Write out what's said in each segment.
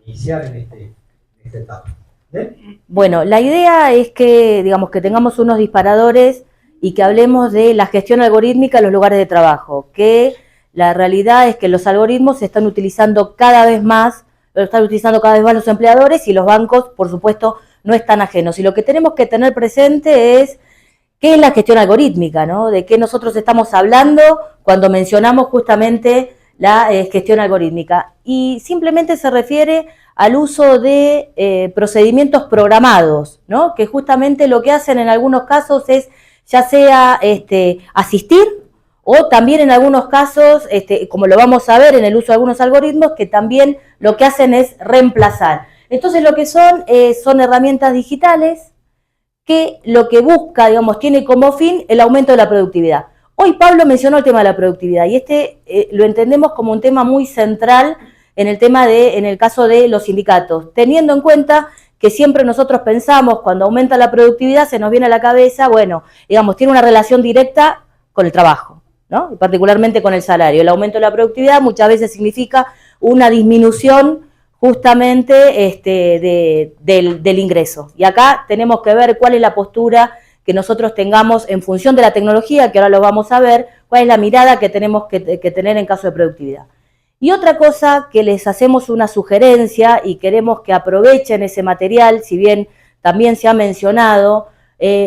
iniciar en esta etapa. Bueno, la idea es que, digamos, que tengamos unos disparadores y que hablemos de la gestión algorítmica en los lugares de trabajo, que la realidad es que los algoritmos se están utilizando cada vez más, lo están utilizando cada vez más los empleadores y los bancos, por supuesto, no están ajenos. Y lo que tenemos que tener presente es qué es la gestión algorítmica, ¿no? De qué nosotros estamos hablando cuando mencionamos justamente la gestión algorítmica. Y simplemente se refiere al uso de procedimientos programados, ¿no? Que justamente lo que hacen en algunos casos es ya sea asistir o también en algunos casos, como lo vamos a ver en el uso de algunos algoritmos, que también lo que hacen es reemplazar. Entonces lo que son herramientas digitales que lo que busca, digamos, tiene como fin el aumento de la productividad. Hoy Pablo mencionó el tema de la productividad y lo entendemos como un tema muy central en el caso de los sindicatos, teniendo en cuenta que siempre nosotros pensamos cuando aumenta la productividad se nos viene a la cabeza, bueno, digamos, tiene una relación directa con el trabajo, ¿no? Y particularmente con el salario. El aumento de la productividad muchas veces significa una disminución justamente del ingreso. Y acá tenemos que ver cuál es la postura que nosotros tengamos en función de la tecnología, que ahora lo vamos a ver, cuál es la mirada que tenemos que tener en caso de productividad. Y otra cosa que les hacemos una sugerencia y queremos que aprovechen ese material, si bien también se ha mencionado,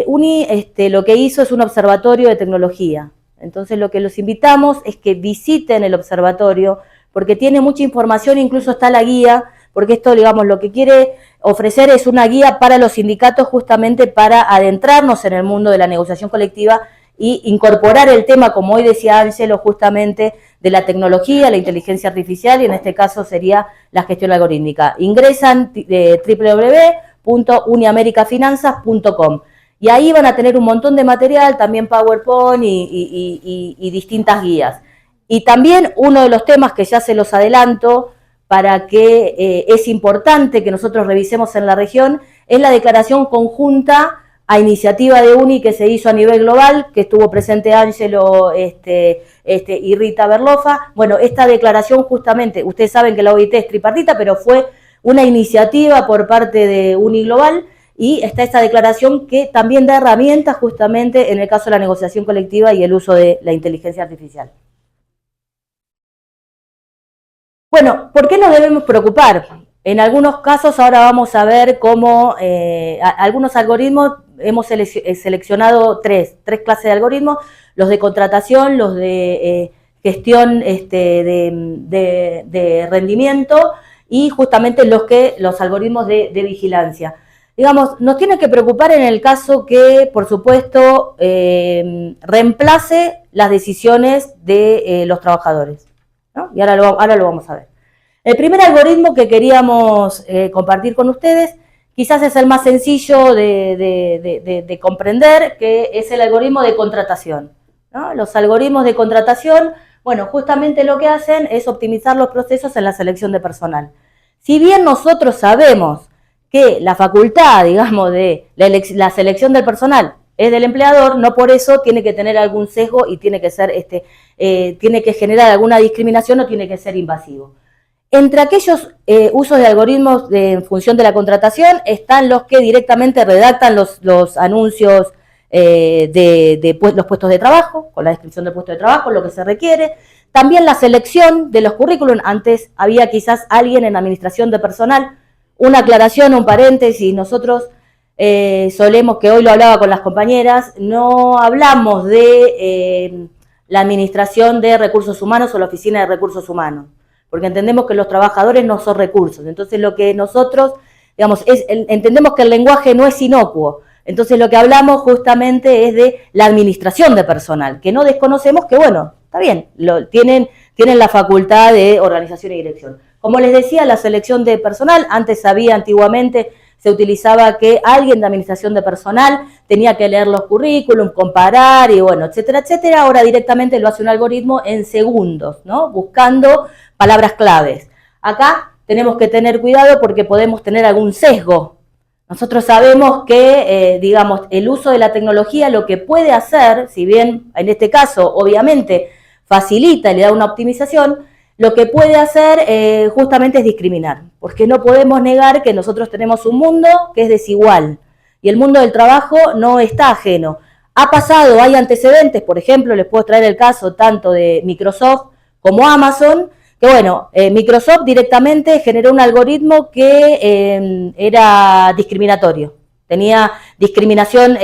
UNI lo que hizo es un observatorio de tecnología. Entonces lo que los invitamos es que visiten el observatorio porque tiene mucha información, incluso está la guía, porque esto, digamos, lo que quiere ofrecer es una guía para los sindicatos justamente para adentrarnos en el mundo de la negociación colectiva y incorporar el tema, como hoy decía Ángelo, justamente de la tecnología, la inteligencia artificial, y en este caso sería la gestión algorítmica. Ingresan www.uniamericafinanzas.com y ahí van a tener un montón de material, también PowerPoint y distintas guías. Y también uno de los temas que ya se los adelanto, para que es importante que nosotros revisemos en la región, es la declaración conjunta a iniciativa de UNI que se hizo a nivel global, que estuvo presente Ángelo y Rita Berlofa. Bueno, esta declaración justamente, ustedes saben que la OIT es tripartita, pero fue una iniciativa por parte de UNI Global, y está esta declaración que también da herramientas justamente en el caso de la negociación colectiva y el uso de la inteligencia artificial. Bueno, ¿por qué nos debemos preocupar? En algunos casos ahora vamos a ver cómo algunos algoritmos, hemos seleccionado tres clases de algoritmos, los de contratación, los de gestión de rendimiento y justamente los algoritmos de vigilancia. Digamos, nos tiene que preocupar en el caso que, por supuesto, reemplace las decisiones de los trabajadores, ¿no? Y ahora lo vamos a ver. El primer algoritmo que queríamos compartir con ustedes quizás es el más sencillo de comprender, que es el algoritmo de contratación, ¿no? Los algoritmos de contratación, bueno, justamente lo que hacen es optimizar los procesos en la selección de personal. Si bien nosotros sabemos que la facultad, digamos, de la selección del personal es del empleador, no por eso tiene que tener algún sesgo y tiene que ser tiene que generar alguna discriminación o tiene que ser invasivo. Entre aquellos usos de algoritmos en función de la contratación están los que directamente redactan los anuncios de los puestos de trabajo, con la descripción del puesto de trabajo, lo que se requiere. También la selección de los currículum. Antes había quizás alguien en administración de personal. Una aclaración, un paréntesis, nosotros solemos, que hoy lo hablaba con las compañeras, no hablamos de la administración de recursos humanos o la oficina de recursos humanos, porque entendemos que los trabajadores no son recursos. Entonces lo que nosotros, digamos, entendemos que el lenguaje no es inocuo. Entonces lo que hablamos justamente es de la administración de personal, que no desconocemos que, bueno, está bien, tienen la facultad de organización y dirección. Como les decía, la selección de personal, antiguamente se utilizaba que alguien de administración de personal tenía que leer los currículums, comparar y bueno, etcétera, etcétera. Ahora directamente lo hace un algoritmo en segundos, ¿no? Buscando palabras claves. Acá tenemos que tener cuidado porque podemos tener algún sesgo. Nosotros sabemos que, digamos, el uso de la tecnología lo que puede hacer, si bien en este caso obviamente facilita y le da una optimización, lo que puede hacer justamente es discriminar. porque no podemos negar que nosotros tenemos un mundo que es desigual y el mundo del trabajo no está ajeno. Ha pasado, hay antecedentes, por ejemplo, les puedo traer el caso tanto de Microsoft como Amazon, que bueno, Microsoft directamente generó un algoritmo que era discriminatorio, tenía discriminación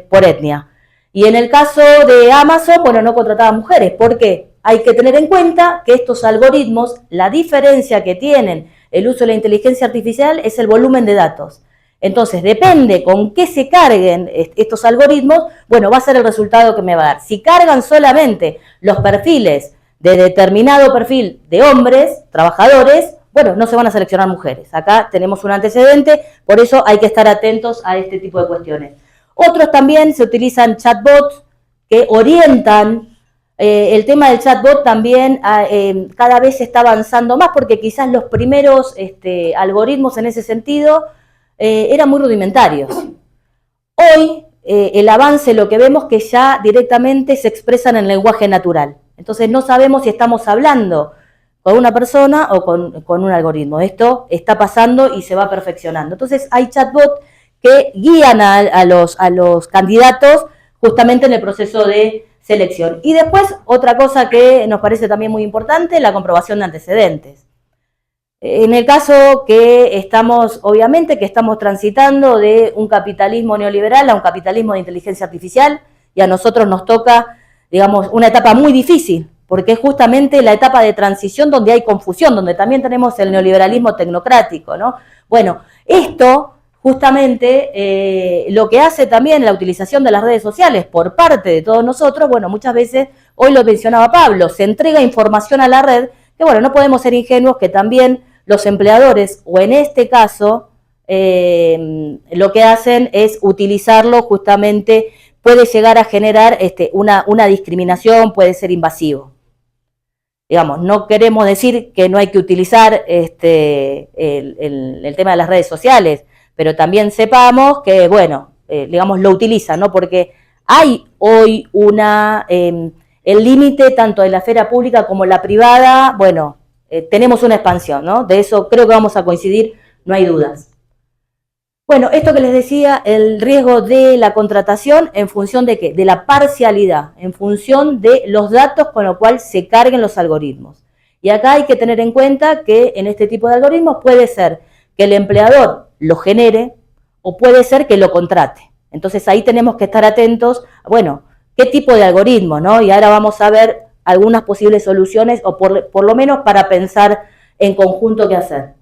por etnia. Y en el caso de Amazon, bueno, no contrataba mujeres. ¿Por qué? Hay que tener en cuenta que estos algoritmos, la diferencia que tienen el uso de la inteligencia artificial es el volumen de datos. Entonces, depende con qué se carguen estos algoritmos, bueno, va a ser el resultado que me va a dar. Si cargan solamente los perfiles de determinado perfil de hombres, trabajadores, bueno, no se van a seleccionar mujeres. Acá tenemos un antecedente, por eso hay que estar atentos a este tipo de cuestiones. Otros también se utilizan chatbots que orientan. El tema del chatbot también cada vez se está avanzando más porque quizás los primeros algoritmos en ese sentido eran muy rudimentarios. Hoy el avance, lo que vemos que ya directamente se expresan en lenguaje natural. Entonces no sabemos si estamos hablando con una persona o con un algoritmo. Esto está pasando y se va perfeccionando. Entonces hay chatbots que guían a los candidatos justamente en el proceso de selección. Y después, otra cosa que nos parece también muy importante, la comprobación de antecedentes. En el caso que estamos, obviamente, que estamos transitando de un capitalismo neoliberal a un capitalismo de inteligencia artificial, y a nosotros nos toca, digamos, una etapa muy difícil, porque es justamente la etapa de transición donde hay confusión, donde también tenemos el neoliberalismo tecnocrático, ¿no? Bueno, esto justamente lo que hace también la utilización de las redes sociales por parte de todos nosotros, bueno, muchas veces, hoy lo mencionaba Pablo, se entrega información a la red, que bueno, no podemos ser ingenuos que también los empleadores, o en este caso, lo que hacen es utilizarlo justamente, puede llegar a generar una discriminación, puede ser invasivo. Digamos, no queremos decir que no hay que utilizar el tema de las redes sociales, pero también sepamos que, bueno, digamos, lo utilizan, ¿no? Porque hay hoy el límite tanto de la esfera pública como la privada, bueno, tenemos una expansión, ¿no? De eso creo que vamos a coincidir, no hay dudas. Bueno, esto que les decía, el riesgo de la contratación en función de ¿qué? De la parcialidad, en función de los datos con los cuales se carguen los algoritmos. Y acá hay que tener en cuenta que en este tipo de algoritmos puede ser que el empleador lo genere o puede ser que lo contrate. Entonces ahí tenemos que estar atentos, bueno, qué tipo de algoritmo, ¿no? Y ahora vamos a ver algunas posibles soluciones o por lo menos para pensar en conjunto qué hacer.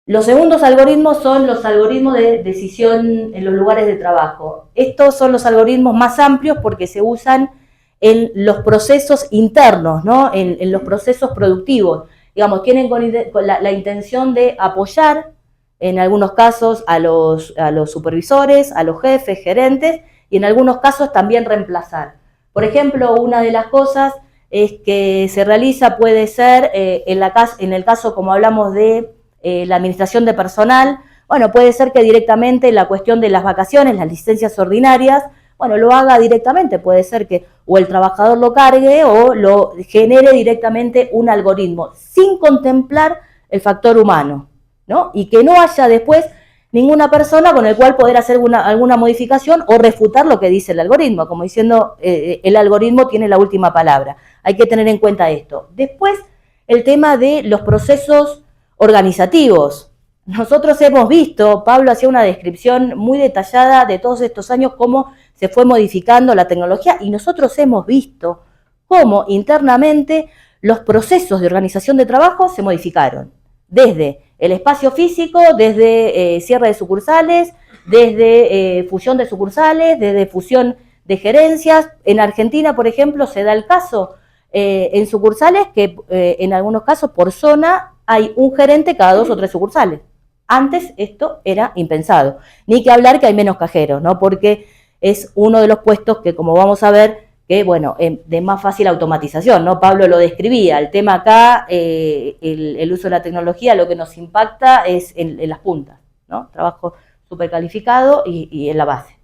Los segundos algoritmos son los algoritmos de decisión en los lugares de trabajo. Estos son los algoritmos más amplios porque se usan en los procesos internos, ¿no? En los procesos productivos. Digamos, tienen con la intención de apoyar, en algunos casos, a los supervisores, a los jefes, gerentes, y en algunos casos también reemplazar. Por ejemplo, una de las cosas es que se realiza, puede ser, en el caso, como hablamos de la administración de personal, bueno, puede ser que directamente la cuestión de las vacaciones, las licencias ordinarias, bueno, lo haga directamente, puede ser que o el trabajador lo cargue o lo genere directamente un algoritmo, sin contemplar el factor humano, ¿no? Y que no haya después ninguna persona con el cual poder hacer alguna modificación o refutar lo que dice el algoritmo, como diciendo, el algoritmo tiene la última palabra. Hay que tener en cuenta esto. Después, el tema de los procesos organizativos. Nosotros hemos visto, Pablo hacía una descripción muy detallada de todos estos años, cómo se fue modificando la tecnología, y nosotros hemos visto cómo internamente los procesos de organización de trabajo se modificaron. Desde el espacio físico, desde cierre de sucursales, desde fusión de sucursales, desde fusión de gerencias. En Argentina, por ejemplo, se da el caso en sucursales que en algunos casos por zona hay un gerente cada 2 o 3 sucursales. Antes esto era impensado. Ni que hablar que hay menos cajeros, ¿no? Porque es uno de los puestos que, como vamos a ver, que, bueno, de más fácil automatización, ¿no? Pablo lo describía. El tema acá, el uso de la tecnología, lo que nos impacta es en las puntas, ¿no? Trabajo súper calificado y en la base.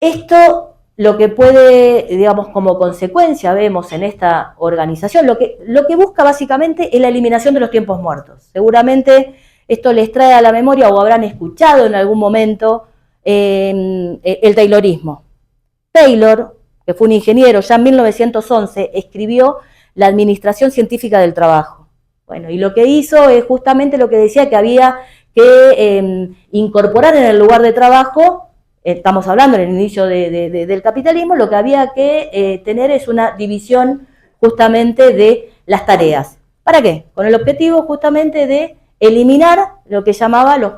Esto lo que puede, digamos, como consecuencia vemos en esta organización, lo que busca básicamente es la eliminación de los tiempos muertos. Seguramente esto les trae a la memoria o habrán escuchado en algún momento el taylorismo. Taylor, que fue un ingeniero, ya en 1911 escribió la Administración Científica del Trabajo. Bueno, y lo que hizo es justamente lo que decía, que había que incorporar en el lugar de trabajo, estamos hablando en el inicio del capitalismo, lo que había que tener es una división justamente de las tareas. ¿Para qué? Con el objetivo justamente de eliminar lo que llamaba los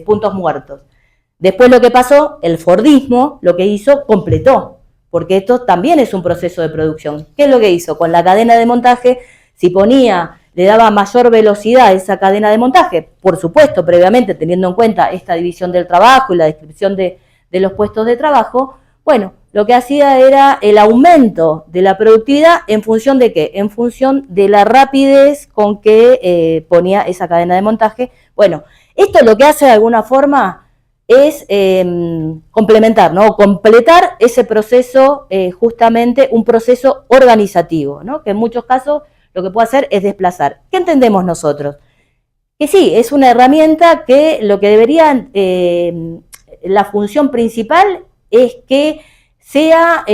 puntos muertos. Después lo que pasó, el Fordismo lo que hizo, completó, porque esto también es un proceso de producción. ¿Qué es lo que hizo? Con la cadena de montaje, si le daba mayor velocidad a esa cadena de montaje, por supuesto, previamente teniendo en cuenta esta división del trabajo y la descripción de los puestos de trabajo, bueno, lo que hacía era el aumento de la productividad ¿en función de qué? En función de la rapidez con que ponía esa cadena de montaje. Bueno, esto lo que hace de alguna forma es complementar, ¿no? Completar ese proceso, justamente un proceso organizativo, ¿no? Que en muchos casos lo que puede hacer es desplazar. ¿Qué entendemos nosotros? Que sí, es una herramienta que lo que debería, la función principal es que sea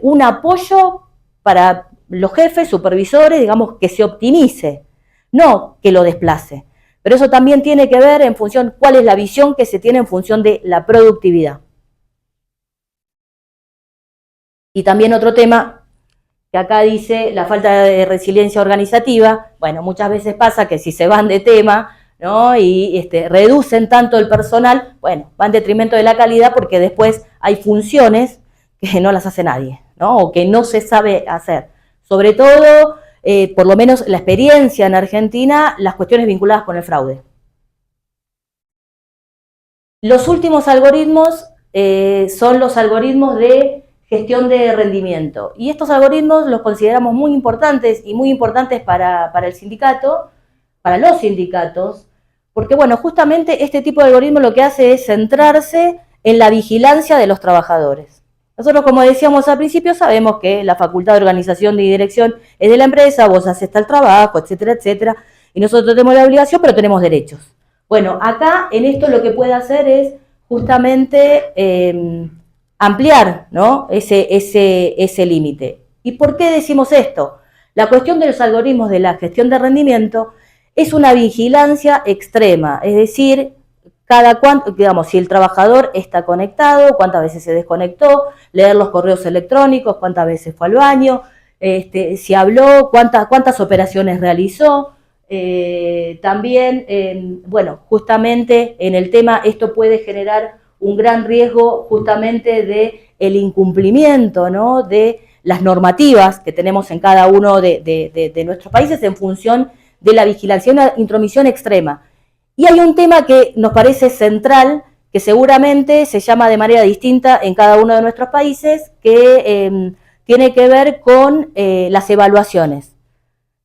un apoyo para los jefes, supervisores, digamos, que se optimice, no que lo desplace. Pero eso también tiene que ver en función, cuál es la visión que se tiene en función de la productividad. Y también otro tema, que acá dice la falta de resiliencia organizativa. Bueno, muchas veces pasa que si se van de tema, ¿no? Y reducen tanto el personal, bueno, va en detrimento de la calidad, porque después hay funciones que no las hace nadie, ¿no? O que no se sabe hacer. Sobre todo, por lo menos la experiencia en Argentina, las cuestiones vinculadas con el fraude. Los últimos algoritmos son los algoritmos de gestión de rendimiento. Y estos algoritmos los consideramos muy importantes y muy importantes para el sindicato, para los sindicatos, porque, bueno, justamente este tipo de algoritmo lo que hace es centrarse en la vigilancia de los trabajadores. Nosotros, como decíamos al principio, sabemos que la facultad de organización y dirección es de la empresa, vos haces tal trabajo, etcétera, etcétera, y nosotros tenemos la obligación, pero tenemos derechos. Bueno, acá en esto lo que puede hacer es justamente ampliar, ¿no? ese límite. ¿Y por qué decimos esto? La cuestión de los algoritmos de la gestión de rendimiento es una vigilancia extrema, es decir, cada cuánto, digamos, si el trabajador está conectado, cuántas veces se desconectó, leer los correos electrónicos, cuántas veces fue al baño, si habló, cuántas operaciones realizó. También, bueno, justamente en el tema, esto puede generar un gran riesgo justamente de el incumplimiento, ¿no? De las normativas que tenemos en cada uno de nuestros países en función de la vigilancia, una intromisión extrema. Y hay un tema que nos parece central, que seguramente se llama de manera distinta en cada uno de nuestros países, que tiene que ver con las evaluaciones.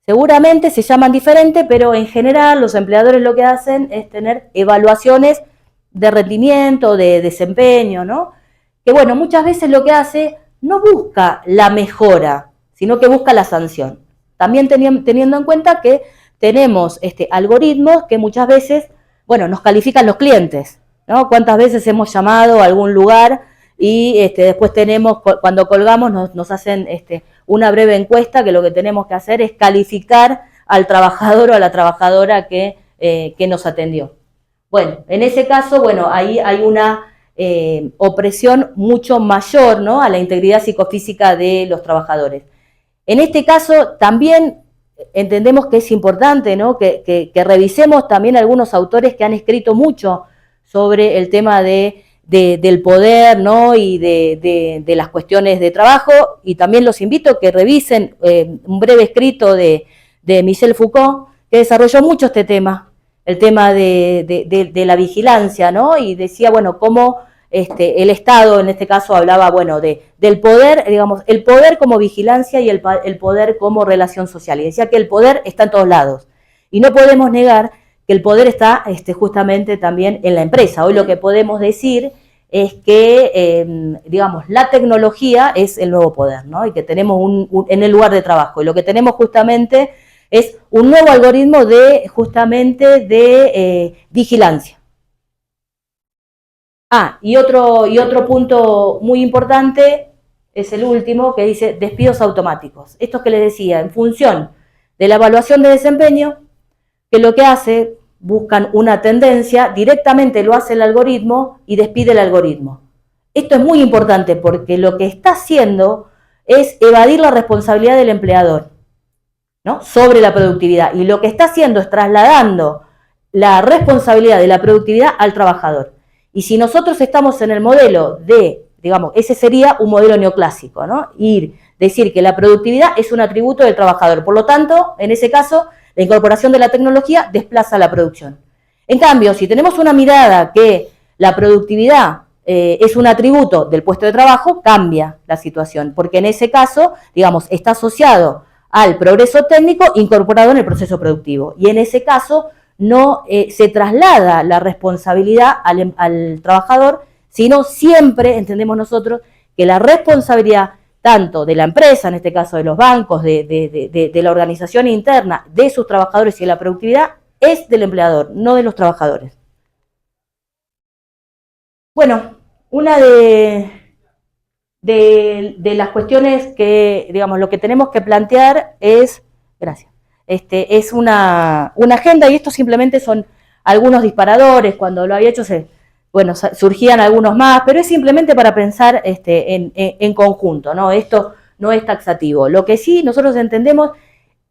Seguramente se llaman diferente, pero en general los empleadores lo que hacen es tener evaluaciones de rendimiento, de desempeño, ¿no? Que, bueno, muchas veces lo que hace no busca la mejora, sino que busca la sanción. También teniendo en cuenta que tenemos algoritmos que muchas veces, bueno, nos califican los clientes, ¿no? Cuántas veces hemos llamado a algún lugar y después tenemos, cuando colgamos, nos hacen una breve encuesta, que lo que tenemos que hacer es calificar al trabajador o a la trabajadora que nos atendió. Bueno, en ese caso, bueno, ahí hay una opresión mucho mayor, ¿no? A la integridad psicofísica de los trabajadores. En este caso también entendemos que es importante, ¿no? que revisemos también algunos autores que han escrito mucho sobre el tema del poder, ¿no? Y de las cuestiones de trabajo, y también los invito a que revisen un breve escrito de Michel Foucault, que desarrolló mucho este tema, el tema de la vigilancia, ¿no? Y decía, bueno, cómo el Estado, en este caso, hablaba, bueno, del poder, digamos, el poder como vigilancia y el poder como relación social. Y decía que el poder está en todos lados. Y no podemos negar que el poder está justamente también en la empresa. Hoy lo que podemos decir es que, digamos, la tecnología es el nuevo poder, ¿no? Y que tenemos en el lugar de trabajo. Y lo que tenemos justamente es un nuevo algoritmo de vigilancia. Y otro punto muy importante es el último, que dice despidos automáticos. Esto que les decía, en función de la evaluación de desempeño, que lo que hace, buscan una tendencia, directamente lo hace el algoritmo y despide el algoritmo. Esto es muy importante porque lo que está haciendo es evadir la responsabilidad del empleador, ¿no?, sobre la productividad. Y lo que está haciendo es trasladando la responsabilidad de la productividad al trabajador. Y si nosotros estamos en el modelo de, digamos, ese sería un modelo neoclásico, ¿no? Decir que la productividad es un atributo del trabajador. Por lo tanto, en ese caso, la incorporación de la tecnología desplaza la producción. En cambio, si tenemos una mirada que la productividad es un atributo del puesto de trabajo, cambia la situación, porque en ese caso, digamos, está asociado al progreso técnico incorporado en el proceso productivo. Y en ese caso no se traslada la responsabilidad al trabajador, sino siempre entendemos nosotros que la responsabilidad tanto de la empresa, en este caso de los bancos, de la organización interna, de sus trabajadores y de la productividad, es del empleador, no de los trabajadores. Bueno, una de las cuestiones que, digamos, lo que tenemos que plantear es, es una agenda, y esto simplemente son algunos disparadores. Cuando lo había hecho, surgían algunos más, pero es simplemente para pensar en conjunto, ¿no? Esto no es taxativo. Lo que sí nosotros entendemos,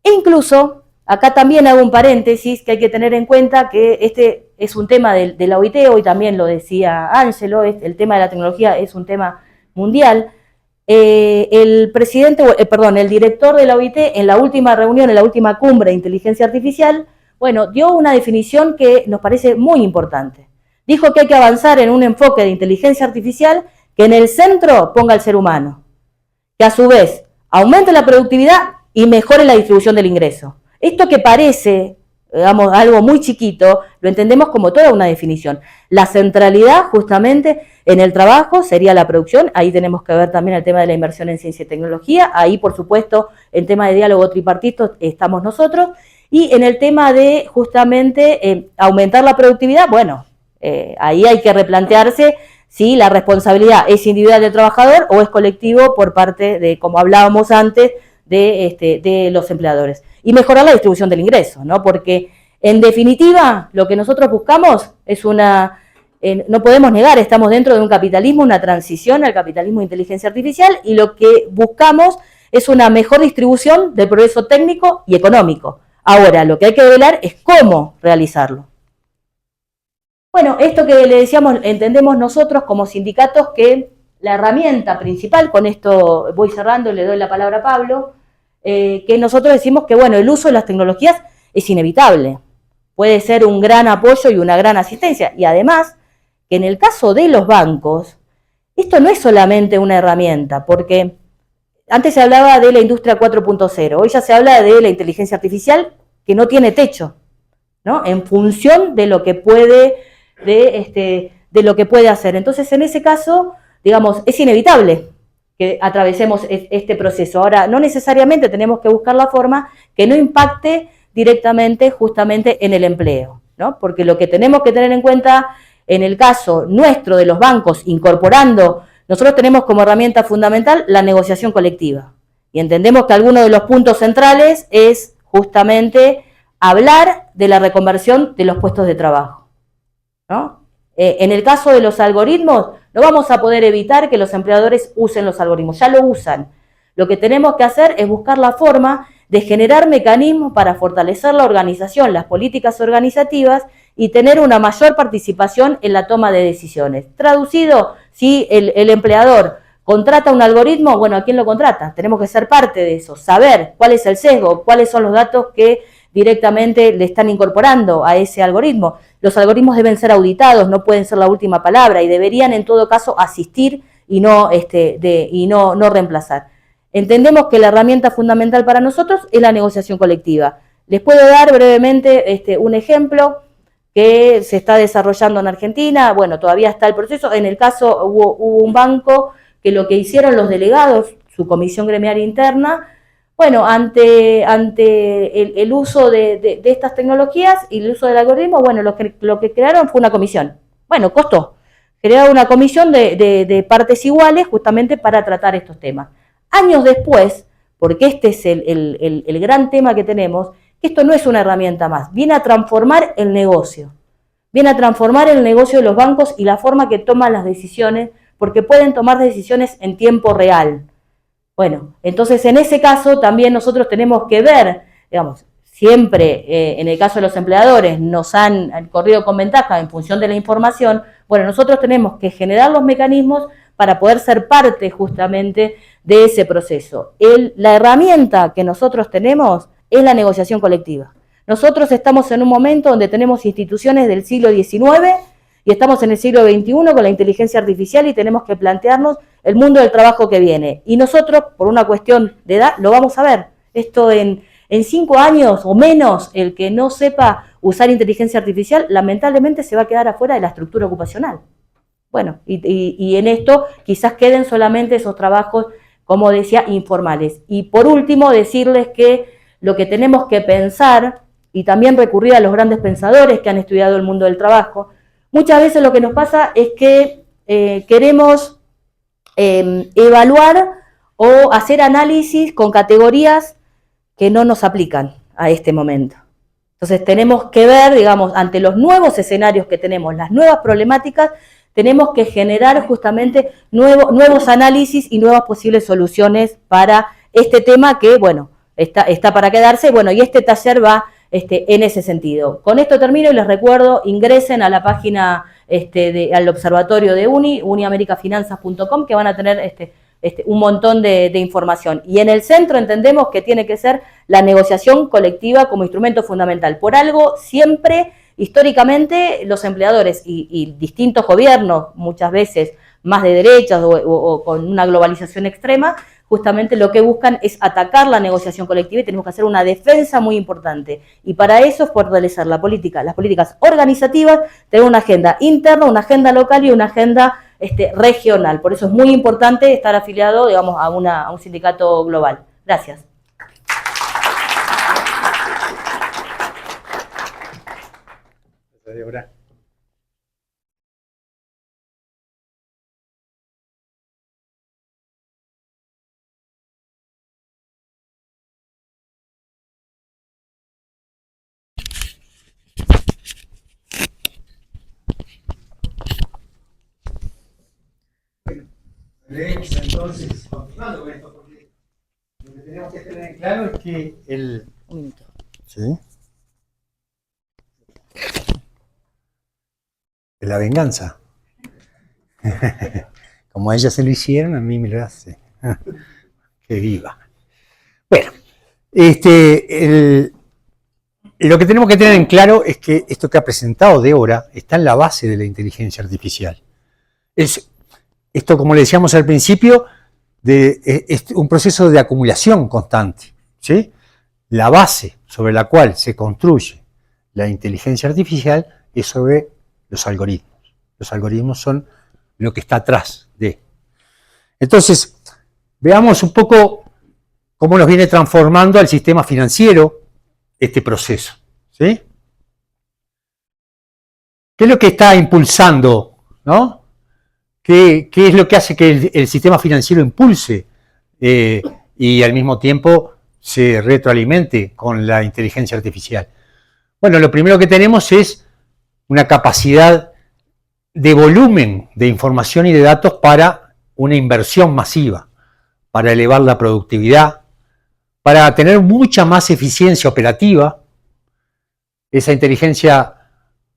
e incluso, acá también hago un paréntesis, que hay que tener en cuenta que este es un tema de la OIT, hoy también lo decía Ángelo, el tema de la tecnología es un tema mundial. El director de la OIT, en la última reunión, en la última cumbre de inteligencia artificial, dio una definición que nos parece muy importante. Dijo que hay que avanzar en un enfoque de inteligencia artificial que en el centro ponga al ser humano, que a su vez aumente la productividad y mejore la distribución del ingreso. Esto que parece, digamos, algo muy chiquito, lo entendemos como toda una definición. La centralidad justamente en el trabajo sería la producción. Ahí tenemos que ver también el tema de la inversión en ciencia y tecnología. Ahí, por supuesto, en tema de diálogo tripartito estamos nosotros. Y en el tema de justamente aumentar la productividad, ahí hay que replantearse si la responsabilidad es individual del trabajador o es colectivo por parte de, como hablábamos antes, de los empleadores. Y mejorar la distribución del ingreso, ¿no? Porque, en definitiva, lo que nosotros buscamos es no podemos negar, estamos dentro de un capitalismo, una transición al capitalismo de inteligencia artificial, y lo que buscamos es una mejor distribución del progreso técnico y económico. Ahora, lo que hay que velar es cómo realizarlo. Bueno, esto que le decíamos, entendemos nosotros como sindicatos que la herramienta principal, con esto voy cerrando y le doy la palabra a Pablo, que nosotros decimos que, el uso de las tecnologías es inevitable. Puede ser un gran apoyo y una gran asistencia. Y además, que en el caso de los bancos, esto no es solamente una herramienta, porque antes se hablaba de la industria 4.0, hoy ya se habla de la inteligencia artificial que no tiene techo, ¿no? En función de lo que puede, de lo que puede hacer. Entonces, en ese caso, digamos, es inevitable que atravesemos este proceso. Ahora, no necesariamente tenemos que buscar la forma que no impacte directamente justamente en el empleo, ¿no? Porque lo que tenemos que tener en cuenta en el caso nuestro de los bancos, incorporando, nosotros tenemos como herramienta fundamental la negociación colectiva. Y entendemos que alguno de los puntos centrales es justamente hablar de la reconversión de los puestos de trabajo, ¿no? En el caso de los algoritmos, no vamos a poder evitar que los empleadores usen los algoritmos, ya lo usan. Lo que tenemos que hacer es buscar la forma de generar mecanismos para fortalecer la organización, las políticas organizativas y tener una mayor participación en la toma de decisiones. Traducido, si el empleador contrata un algoritmo, ¿a quién lo contrata? Tenemos que ser parte de eso, saber cuál es el sesgo, cuáles son los datos que directamente le están incorporando a ese algoritmo. Los algoritmos deben ser auditados, no pueden ser la última palabra y deberían en todo caso asistir y no reemplazar. Entendemos que la herramienta fundamental para nosotros es la negociación colectiva. Les puedo dar brevemente un ejemplo. que se está desarrollando en Argentina. Bueno, todavía está el proceso. En el caso hubo un banco que lo que hicieron los delegados, su comisión gremial interna, bueno, ante el uso de estas tecnologías y el uso del algoritmo, bueno, lo que crearon fue una comisión. Bueno, costó. Crearon una comisión de partes iguales justamente para tratar estos temas. Años después, porque este es el gran tema que tenemos, que esto no es una herramienta más, viene a transformar el negocio. Viene a transformar el negocio de los bancos y la forma que toman las decisiones, porque pueden tomar decisiones en tiempo real. Bueno, entonces en ese caso también nosotros tenemos que ver, digamos, siempre en el caso de los empleadores nos han corrido con ventaja en función de la información. Bueno, nosotros tenemos que generar los mecanismos para poder ser parte justamente de ese proceso. La herramienta que nosotros tenemos es la negociación colectiva. Nosotros estamos en un momento donde tenemos instituciones del siglo XIX y estamos en el siglo XXI con la inteligencia artificial y tenemos que plantearnos el mundo del trabajo que viene. Y nosotros, por una cuestión de edad, lo vamos a ver. Esto en 5 años o menos, el que no sepa usar inteligencia artificial, lamentablemente se va a quedar afuera de la estructura ocupacional. Bueno, y en esto quizás queden solamente esos trabajos, como decía, informales. Y por último, decirles que lo que tenemos que pensar, y también recurrir a los grandes pensadores que han estudiado el mundo del trabajo, muchas veces lo que nos pasa es que queremos evaluar o hacer análisis con categorías que no nos aplican a este momento. Entonces tenemos que ver, digamos, ante los nuevos escenarios que tenemos, las nuevas problemáticas, tenemos que generar justamente nuevos análisis y nuevas posibles soluciones para este tema que, bueno, está para quedarse, bueno, y este taller va en ese sentido. Con esto termino y les recuerdo, ingresen a la página al observatorio de uniamericafinanzas.com, que van a tener un montón de información. Y en el centro entendemos que tiene que ser la negociación colectiva como instrumento fundamental. Por algo, siempre, históricamente, los empleadores y distintos gobiernos, muchas veces más de derechas o con una globalización extrema, justamente lo que buscan es atacar la negociación colectiva y tenemos que hacer una defensa muy importante. Y para eso fortalecer las políticas organizativas, tener una agenda interna, una agenda local y una agenda regional. Por eso es muy importante estar afiliado, digamos, a un sindicato global. Gracias. Débora. Leemos entonces, continuando con esto, porque lo que tenemos que tener en claro es que Un minuto. ¿Sí? La venganza. Como a ella se lo hicieron, a mí me lo hace. Que viva. Bueno, lo que tenemos que tener en claro es que esto que ha presentado Débora está en la base de la inteligencia artificial. Esto, como le decíamos al principio, es un proceso de acumulación constante, ¿sí? La base sobre la cual se construye la inteligencia artificial es sobre los algoritmos. Los algoritmos son lo que está atrás de. Entonces, veamos un poco cómo nos viene transformando al sistema financiero este proceso, ¿sí? ¿Qué es lo que está impulsando, ¿no? ¿Qué es lo que hace que el sistema financiero impulse y al mismo tiempo se retroalimente con la inteligencia artificial? Bueno, lo primero que tenemos es una capacidad de volumen de información y de datos para una inversión masiva, para elevar la productividad, para tener mucha más eficiencia operativa. Esa inteligencia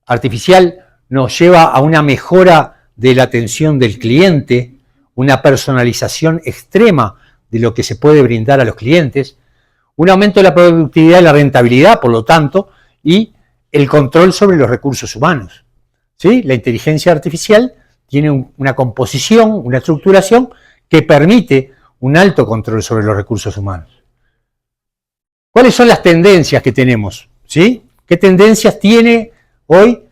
artificial nos lleva a una mejora de la atención del cliente, una personalización extrema de lo que se puede brindar a los clientes, un aumento de la productividad y la rentabilidad, por lo tanto, y el control sobre los recursos humanos. ¿Sí? La inteligencia artificial tiene una composición, una estructuración que permite un alto control sobre los recursos humanos. ¿Cuáles son las tendencias que tenemos? ¿Sí? ¿Qué tendencias tiene hoy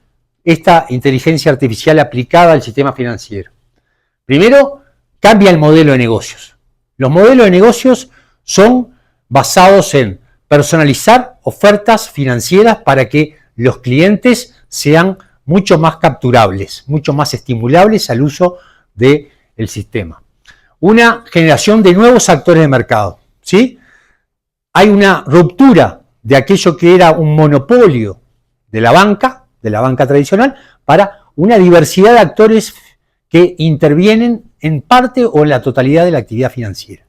esta inteligencia artificial aplicada al sistema financiero? Primero, cambia el modelo de negocios. Los modelos de negocios son basados en personalizar ofertas financieras para que los clientes sean mucho más capturables, mucho más estimulables al uso del sistema. Una generación de nuevos actores de mercado, ¿sí? Hay una ruptura de aquello que era un monopolio de la banca tradicional, para una diversidad de actores que intervienen en parte o en la totalidad de la actividad financiera,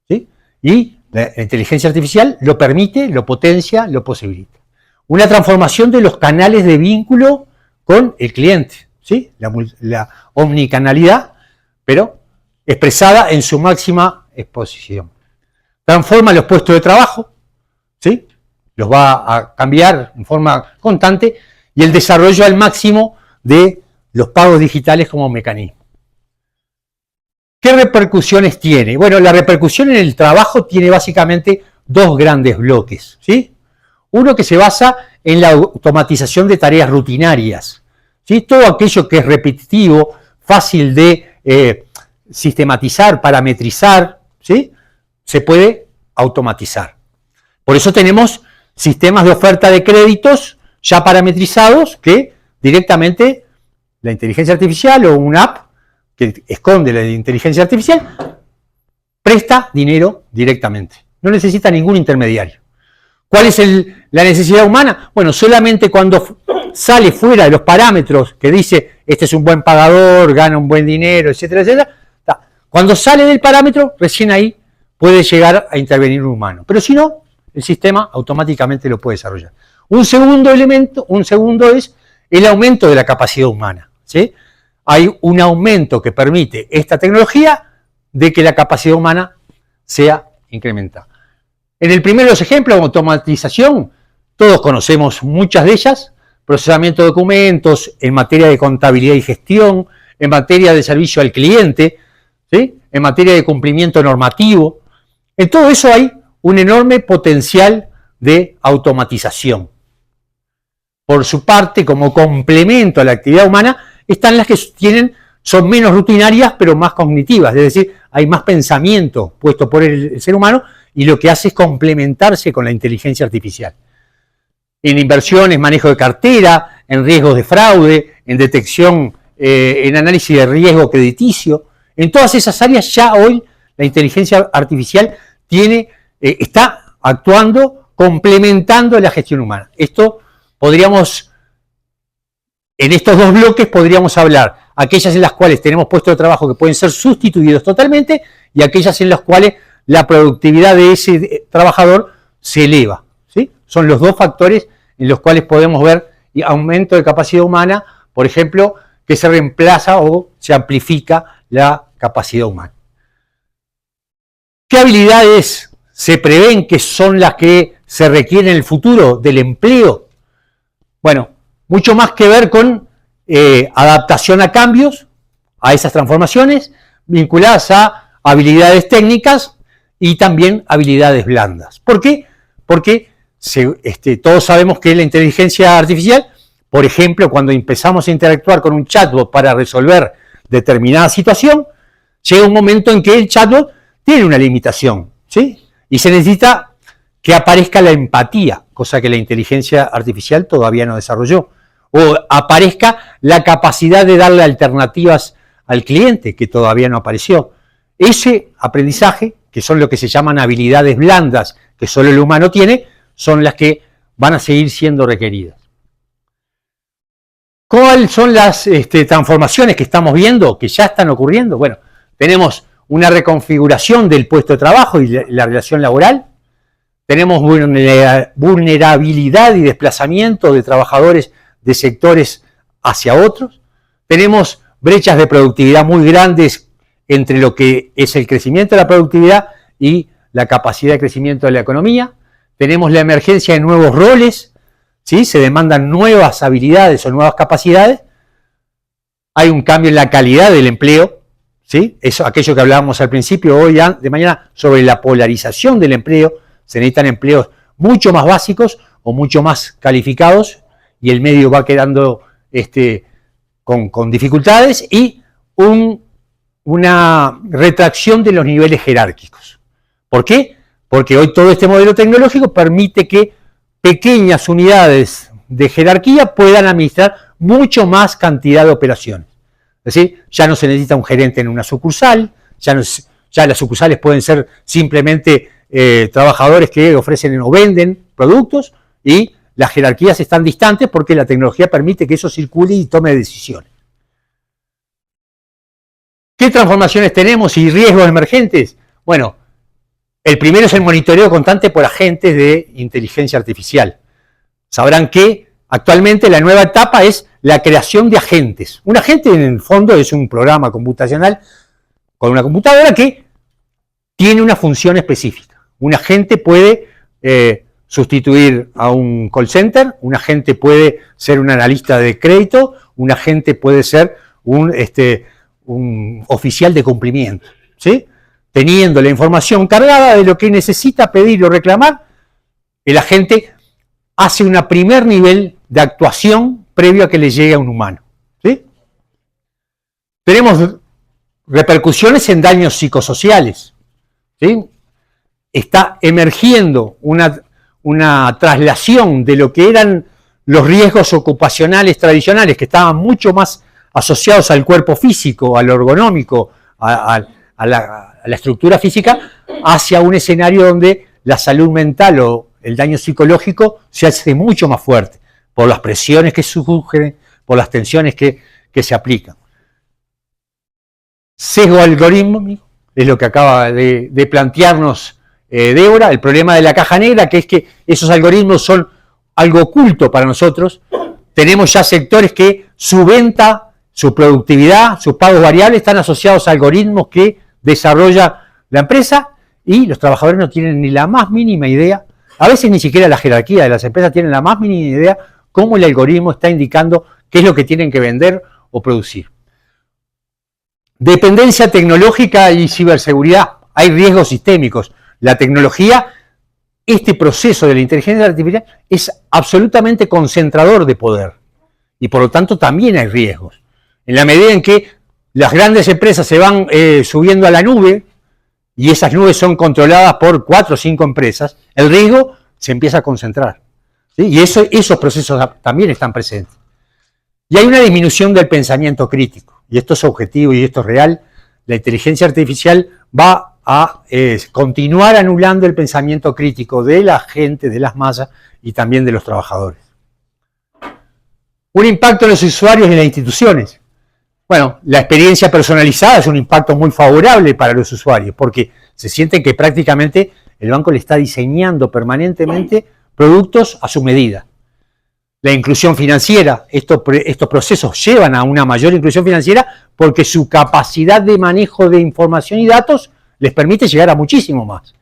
¿sí? Y la inteligencia artificial lo permite, lo potencia, lo posibilita. Una transformación de los canales de vínculo con el cliente, ¿sí? La omnicanalidad, pero expresada en su máxima exposición. Transforma los puestos de trabajo, ¿sí? Los va a cambiar en forma constante, y el desarrollo al máximo de los pagos digitales como mecanismo. ¿Qué repercusiones tiene? Bueno, la repercusión en el trabajo tiene básicamente dos grandes bloques, ¿sí? Uno que se basa en la automatización de tareas rutinarias, ¿sí? Todo aquello que es repetitivo, fácil de sistematizar, parametrizar, ¿sí? Se puede automatizar. Por eso tenemos sistemas de oferta de créditos ya parametrizados que directamente la inteligencia artificial o una app que esconde la inteligencia artificial presta dinero directamente. No necesita ningún intermediario. ¿Cuál es la necesidad humana? Bueno, solamente cuando sale fuera de los parámetros que dice este es un buen pagador, gana un buen dinero, etcétera, etcétera. Cuando sale del parámetro, recién ahí puede llegar a intervenir un humano. Pero si no, el sistema automáticamente lo puede desarrollar. Un segundo elemento, es el aumento de la capacidad humana, ¿sí? Hay un aumento que permite esta tecnología de que la capacidad humana sea incrementada. En el primero de los ejemplos, automatización, todos conocemos muchas de ellas: procesamiento de documentos, en materia de contabilidad y gestión, en materia de servicio al cliente, ¿sí? En materia de cumplimiento normativo. En todo eso hay un enorme potencial de automatización. Por su parte, como complemento a la actividad humana, están las que son menos rutinarias, pero más cognitivas, es decir, hay más pensamiento puesto por el ser humano, y lo que hace es complementarse con la inteligencia artificial. En inversiones, manejo de cartera, en riesgos de fraude, en detección, en análisis de riesgo crediticio, en todas esas áreas ya hoy la inteligencia artificial está actuando, complementando la gestión humana. En estos dos bloques podríamos hablar aquellas en las cuales tenemos puestos de trabajo que pueden ser sustituidos totalmente, y aquellas en las cuales la productividad de ese trabajador se eleva, ¿sí? Son los dos factores en los cuales podemos ver aumento de capacidad humana, por ejemplo, que se reemplaza o se amplifica la capacidad humana. ¿Qué habilidades se prevén que son las que se requieren en el futuro del empleo? Bueno, mucho más que ver con adaptación a cambios, a esas transformaciones, vinculadas a habilidades técnicas y también habilidades blandas. ¿Por qué? Porque todos sabemos que la inteligencia artificial, por ejemplo, cuando empezamos a interactuar con un chatbot para resolver determinada situación, llega un momento en que el chatbot tiene una limitación, ¿sí? Y se necesita que aparezca la empatía, cosa que la inteligencia artificial todavía no desarrolló. O aparezca la capacidad de darle alternativas al cliente, que todavía no apareció. Ese aprendizaje, que son lo que se llaman habilidades blandas, que solo el humano tiene, son las que van a seguir siendo requeridas. ¿Cuáles son las transformaciones que estamos viendo, que ya están ocurriendo? Bueno, tenemos una reconfiguración del puesto de trabajo y la relación laboral. Tenemos vulnerabilidad y desplazamiento de trabajadores de sectores hacia otros. Tenemos brechas de productividad muy grandes entre lo que es el crecimiento de la productividad y la capacidad de crecimiento de la economía. Tenemos la emergencia de nuevos roles, ¿sí? Se demandan nuevas habilidades o nuevas capacidades. Hay un cambio en la calidad del empleo, ¿sí? Eso, aquello que hablábamos al principio, hoy de mañana, sobre la polarización del empleo. Se necesitan empleos mucho más básicos o mucho más calificados, y el medio va quedando con dificultades y una retracción de los niveles jerárquicos. ¿Por qué? Porque hoy todo este modelo tecnológico permite que pequeñas unidades de jerarquía puedan administrar mucho más cantidad de operaciones. Es decir, ya no se necesita un gerente en una sucursal, ya las sucursales pueden ser simplemente trabajadores que ofrecen o venden productos y las jerarquías están distantes porque la tecnología permite que eso circule y tome decisiones. ¿Qué transformaciones tenemos y riesgos emergentes? Bueno, el primero es el monitoreo constante por agentes de inteligencia artificial. Sabrán que actualmente la nueva etapa es la creación de agentes. Un agente en el fondo es un programa computacional con una computadora que tiene una función específica. Un agente puede sustituir a un call center, un agente puede ser un analista de crédito, un agente puede ser un oficial de cumplimiento, ¿sí? Teniendo la información cargada de lo que necesita pedir o reclamar, el agente hace un primer nivel de actuación previo a que le llegue a un humano, ¿sí? Tenemos repercusiones en daños psicosociales, ¿sí? Está emergiendo una traslación de lo que eran los riesgos ocupacionales tradicionales, que estaban mucho más asociados al cuerpo físico, al ergonómico, a la estructura física, hacia un escenario donde la salud mental o el daño psicológico se hace mucho más fuerte, por las presiones que surgen, por las tensiones que se aplican. Sesgo algorítmico es lo que acaba de plantearnos Débora, el problema de la caja negra, que es que esos algoritmos son algo oculto para nosotros. Tenemos ya sectores que su venta, su productividad, sus pagos variables están asociados a algoritmos que desarrolla la empresa y los trabajadores no tienen ni la más mínima idea, a veces ni siquiera la jerarquía de las empresas tienen la más mínima idea cómo el algoritmo está indicando qué es lo que tienen que vender o producir. Dependencia tecnológica y ciberseguridad. Hay riesgos sistémicos. La tecnología, este proceso de la inteligencia artificial es absolutamente concentrador de poder y por lo tanto también hay riesgos. En la medida en que las grandes empresas se van subiendo a la nube y esas nubes son controladas por 4 o 5 empresas, el riesgo se empieza a concentrar, ¿sí? Y esos procesos también están presentes. Y hay una disminución del pensamiento crítico, y esto es objetivo y esto es real. La inteligencia artificial va a continuar anulando el pensamiento crítico de la gente, de las masas y también de los trabajadores. Un impacto en los usuarios y en las instituciones. Bueno, la experiencia personalizada es un impacto muy favorable para los usuarios porque se sienten que prácticamente el banco le está diseñando permanentemente productos a su medida. La inclusión financiera, estos procesos llevan a una mayor inclusión financiera porque su capacidad de manejo de información y datos les permite llegar a muchísimo más.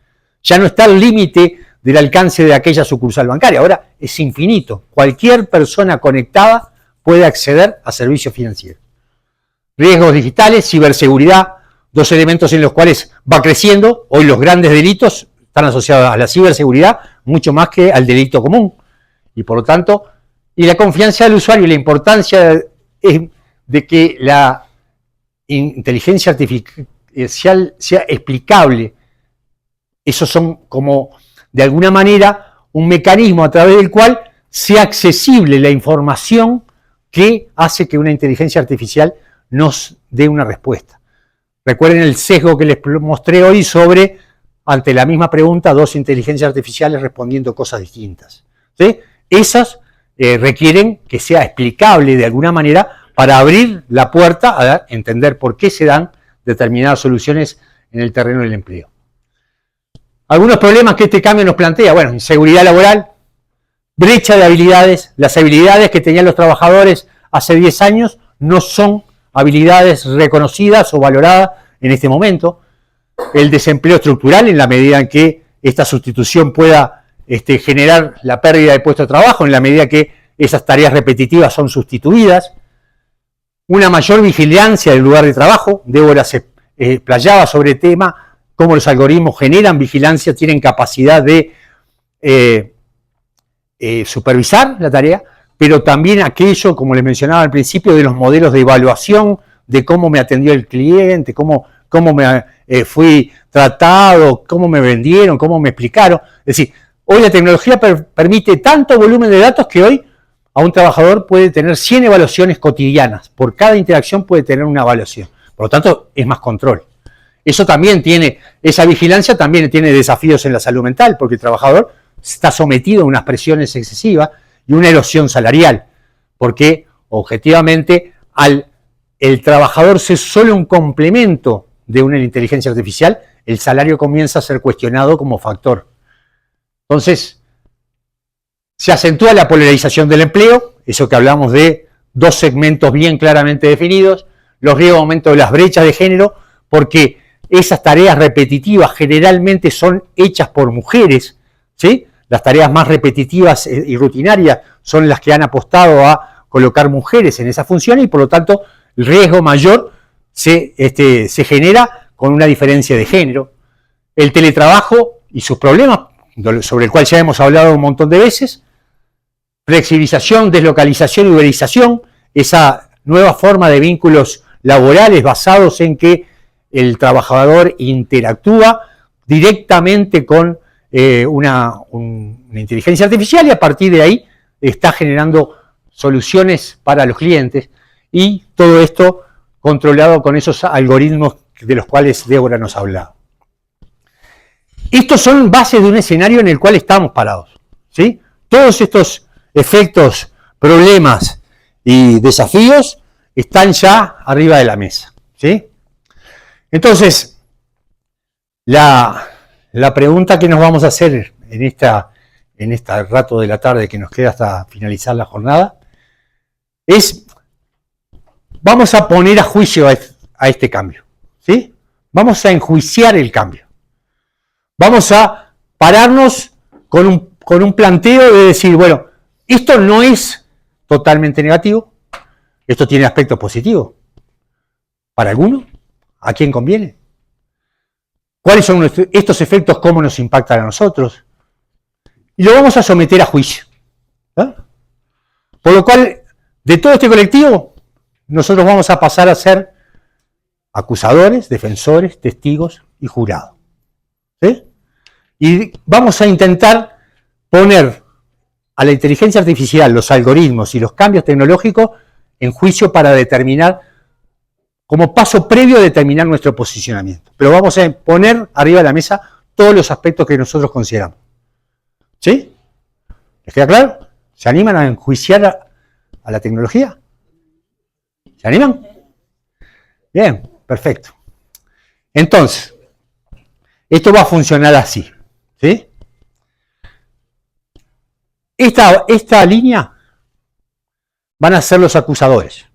Ya no está el límite del alcance de aquella sucursal bancaria, ahora es infinito. Cualquier persona conectada puede acceder a servicios financieros. Riesgos digitales, ciberseguridad, dos elementos en los cuales va creciendo. Hoy los grandes delitos están asociados a la ciberseguridad mucho más que al delito común. Y por lo tanto, y la confianza del usuario y la importancia de que la inteligencia artificial sea explicable. Esos son como, de alguna manera, un mecanismo a través del cual sea accesible la información que hace que una inteligencia artificial nos dé una respuesta. Recuerden el sesgo que les mostré hoy sobre, ante la misma pregunta, 2 inteligencias artificiales respondiendo cosas distintas, ¿sí? Esas requieren que sea explicable de alguna manera para abrir la puerta a entender por qué se dan determinadas soluciones en el terreno del empleo. Algunos problemas que este cambio nos plantea, bueno, inseguridad laboral, brecha de habilidades, las habilidades que tenían los trabajadores hace 10 años no son habilidades reconocidas o valoradas en este momento, el desempleo estructural en la medida en que esta sustitución pueda generar la pérdida de puesto de trabajo, en la medida que esas tareas repetitivas son sustituidas, una mayor vigilancia del lugar de trabajo. Débora se explayaba sobre el tema, cómo los algoritmos generan vigilancia, tienen capacidad de supervisar la tarea, pero también aquello, como les mencionaba al principio, de los modelos de evaluación, de cómo me atendió el cliente, cómo me fui tratado, cómo me vendieron, cómo me explicaron. Es decir, hoy la tecnología permite tanto volumen de datos que hoy a un trabajador puede tener 100 evaluaciones cotidianas. Por cada interacción puede tener una evaluación. Por lo tanto, es más control. Eso también esa vigilancia también tiene desafíos en la salud mental, porque el trabajador está sometido a unas presiones excesivas y una erosión salarial, porque objetivamente el trabajador ser solo un complemento de una inteligencia artificial, el salario comienza a ser cuestionado como factor. Entonces, se acentúa la polarización del empleo, eso que hablamos de dos segmentos bien claramente definidos, los riesgos de aumento de las brechas de género, porque esas tareas repetitivas generalmente son hechas por mujeres, ¿sí? Las tareas más repetitivas y rutinarias son las que han apostado a colocar mujeres en esa función y por lo tanto el riesgo mayor se genera con una diferencia de género. El teletrabajo y sus problemas, sobre el cual ya hemos hablado un montón de veces, flexibilización, deslocalización y uberización, esa nueva forma de vínculos laborales basados en que el trabajador interactúa directamente con una inteligencia artificial y a partir de ahí está generando soluciones para los clientes y todo esto controlado con esos algoritmos de los cuales Débora nos ha hablado. Estos son bases de un escenario en el cual estamos parados, ¿sí? Todos estos efectos, problemas y desafíos están ya arriba de la mesa, ¿sí? Entonces, la pregunta que nos vamos a hacer en este rato de la tarde que nos queda hasta finalizar la jornada es, vamos a poner a juicio a este cambio, ¿sí? Vamos a enjuiciar el cambio. Vamos a pararnos con un planteo de decir, bueno, esto no es totalmente negativo, esto tiene aspectos positivos. ¿Para alguno? ¿A quién conviene? ¿Cuáles son estos efectos? ¿Cómo nos impactan a nosotros? Y lo vamos a someter a juicio, ¿no? Por lo cual, de todo este colectivo, nosotros vamos a pasar a ser acusadores, defensores, testigos y jurados, ¿sí? Y vamos a intentar poner a la inteligencia artificial, los algoritmos y los cambios tecnológicos en juicio para determinar, como paso previo a determinar nuestro posicionamiento. Pero vamos a poner arriba de la mesa todos los aspectos que nosotros consideramos. ¿Sí? ¿Les queda claro? ¿Se animan a enjuiciar a la tecnología? ¿Se animan? Bien, perfecto. Entonces, esto va a funcionar así, ¿sí? Esta línea van a ser los acusadores,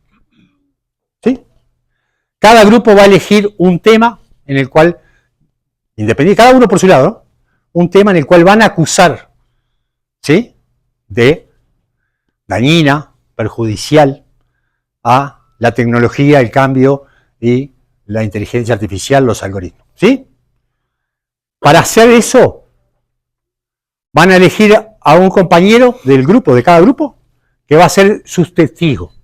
¿sí? Cada grupo va a elegir un tema en el cual, independiente, cada uno por su lado, ¿no? Un tema en el cual van a acusar, ¿sí?, de dañina, perjudicial a la tecnología, el cambio y la inteligencia artificial, los algoritmos, ¿sí? Para hacer eso, van a elegir a un compañero del grupo, de cada grupo, que va a ser sus testigos,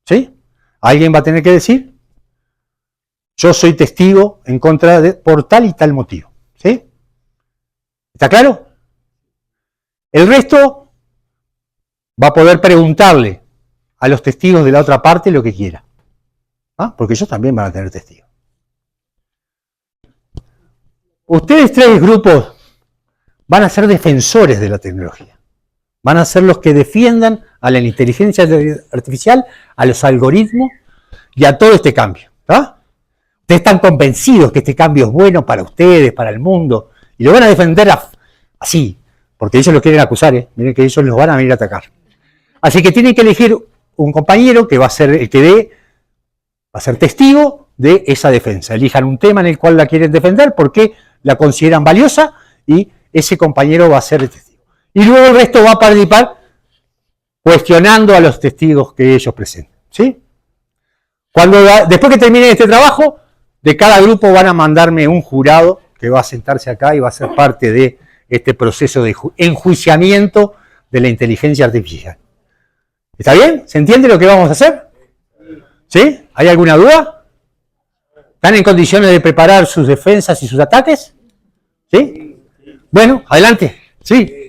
¿sí? Alguien va a tener que decir, yo soy testigo en contra de por tal y tal motivo, ¿sí? ¿Está claro? El resto va a poder preguntarle a los testigos de la otra parte lo que quiera, ¿ah? Porque ellos también van a tener testigos. Ustedes tres grupos van a ser defensores de la tecnología. Van a ser los que defiendan a la inteligencia artificial, a los algoritmos y a todo este cambio, ¿tá? Ustedes están convencidos que este cambio es bueno para ustedes, para el mundo, y lo van a defender así, porque ellos lo quieren acusar, ¿eh? Miren que ellos los van a venir a atacar. Así que tienen que elegir un compañero que va a ser el que va a ser testigo de esa defensa. Elijan un tema en el cual la quieren defender, porque la consideran valiosa, y ese compañero va a ser el testigo. Y luego el resto va a participar cuestionando a los testigos que ellos presenten, ¿sí? Después que termine este trabajo, de cada grupo van a mandarme un jurado que va a sentarse acá y va a ser parte de este proceso de enjuiciamiento de la inteligencia artificial. ¿Está bien? ¿Se entiende lo que vamos a hacer? ¿Sí? ¿Hay alguna duda? ¿Están en condiciones de preparar sus defensas y sus ataques? ¿Sí? Bueno, adelante. Sí.